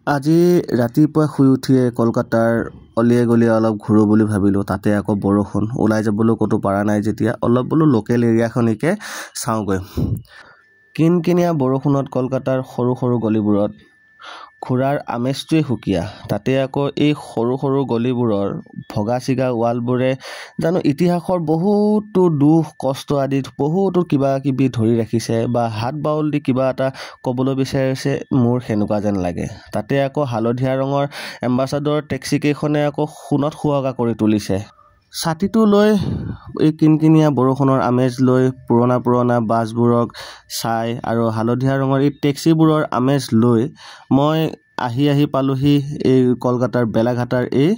আজি ৰাতিপুৱা শুই উঠিয়ে কলকাতাৰ অলিয়ে গলিয়ে অলপ ঘূৰো বুলি ভাবিলোঁ। তাতে আকৌ বৰষুণ, ওলাই যাবলৈ ক'তো পৰা নাই যেতিয়া অলপ বোলো লোকেল এৰিয়াখনিকে চাওঁগৈ। কিনকিনীয়া বৰষুণত কলকাতাৰ সৰু সৰু গলিবোৰত ঘূৰাৰ আমেজটোৱে সুকীয়া। তাতে আকৌ এই সৰু সৰু গলিবোৰৰ ভগা চিগা ৱালবোৰে জানো ইতিহাসৰ বহুতো দুখ কষ্ট আদিত বহুতো কিবা কিবি ধৰি ৰাখিছে বা হাত বাউল দি কিবা এটা ক'বলৈ বিচাৰিছে, মোৰ সেনেকুৱা যেন লাগে। তাতে আকৌ হালধীয়া ৰঙৰ এম্বাচাডৰ টেক্সিকেইখনে আকৌ সোণত সুৱগা কৰি তুলিছে। ছাতিটো লৈ এই কিনকিনীয়া বৰষুণৰ আমেজ লৈ পুৰণা বাছবোৰক চাই আৰু হালধীয়া ৰঙৰ এই টেক্সিবোৰৰ আমেজ লৈ মই আহি পালোহি এই কলকাতাৰ বেলাঘাটাৰ এই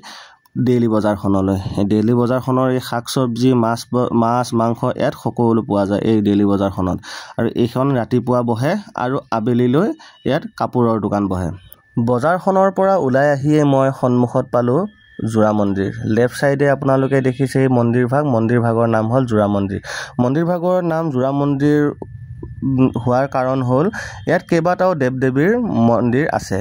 ডেইলি বজাৰখনলৈ। এই ডেইলি বজাৰখনৰ এই শাক চব্জি মাছ মাংস ইয়াত সকলো পোৱা যায় এই ডেইলি বজাৰখনত। আৰু এইখন ৰাতিপুৱা বহে আৰু আবেলিলৈ ইয়াত কাপোৰৰ দোকান বহে। বজাৰখনৰ পৰা ওলাই আহিয়ে মই সন্মুখত পালোঁ যোৰা মন্দিৰ। লেফ্ট চাইডে আপোনালোকে দেখিছে এই মন্দিৰভাগৰ নাম হ'ল যোৰা মন্দিৰ। মন্দিৰভাগৰ নাম যোৰা মন্দিৰ হোৱাৰ কাৰণ হ'ল ইয়াত কেইবাটাও দেৱ দেৱীৰ মন্দিৰ আছে।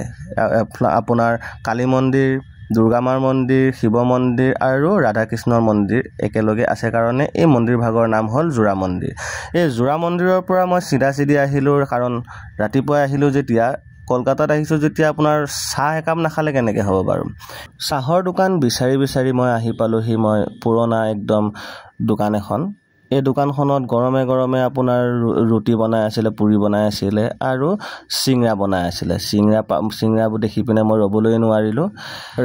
আপোনাৰ কালী মন্দিৰ, দুৰ্গা মাৰ মন্দিৰ, শিৱ মন্দিৰ আৰু ৰাধা কৃষ্ণৰ মন্দিৰ একেলগে আছে কাৰণে এই মন্দিৰভাগৰ নাম হ'ল যোৰা মন্দিৰ। এই যোৰা মন্দিৰৰ পৰা মই চিধা আহিলোঁ, কাৰণ ৰাতিপুৱাই আহিলোঁ যেতিয়া, কলকাতাত আহিছোঁ যেতিয়া আপোনাৰ চাহ একাপ নাখালে কেনেকৈ হ'ব বাৰু। চাহৰ দোকান বিচাৰি মই আহি পালোহি মই পুৰণা একদম দোকান এখন। এই দোকানখনত গৰমে আপোনাৰ ৰুটি বনাই আছিলে, পুৰি বনাই আছিলে আৰু চিংৰা বনাই আছিলে। চিংৰাবোৰ দেখি পিনে মই ৰ'বলৈ নোৱাৰিলোঁ।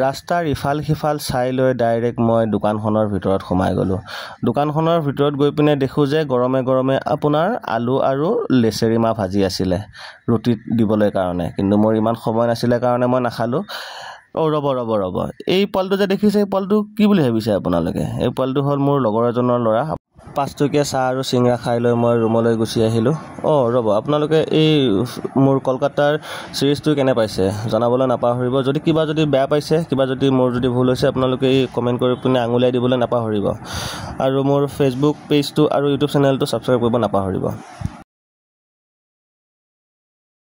ৰাস্তাৰ ইফাল সিফাল চাই লৈ ডাইৰেক্ট মই দোকানখনৰ ভিতৰত সোমাই গ'লোঁ। দোকানখনৰ ভিতৰত গৈ পিনে দেখোঁ যে গৰমে আপোনাৰ আলু আৰু লেচেৰি মাহ ভাজি আছিলে ৰুটিত দিবলৈ কাৰণে, কিন্তু মোৰ ইমান সময় নাছিলে কাৰণে মই নাখালোঁ। ৰ'ব এই পোৱালিটো যে দেখিছে, এই পোৱালিটো কি বুলি ভাবিছে আপোনালোকে? এই পোৱালিটো হ'ল মোৰ লগৰ এজনৰ ল'ৰা। 5 টকীয়া চাহ আৰু চিংৰা খাই লৈ মই ৰুমলৈ গুচি আহিলোঁ। ৰ'ব, আপোনালোকে এই মোৰ কলকাতাৰ চিৰিজটো কেনে পাইছে জনাবলৈ নাপাহৰিব। যদি বেয়া পাইছে, মোৰ যদি ভুল হৈছে, আপোনালোকে এই কমেণ্ট কৰি পিনে আঙুলিয়াই দিবলৈ নাপাহৰিব। আৰু মোৰ ফেচবুক পেজটো আৰু ইউটিউব চেনেলটো ছাবস্ক্ৰাইব কৰিব নাপাহৰিব।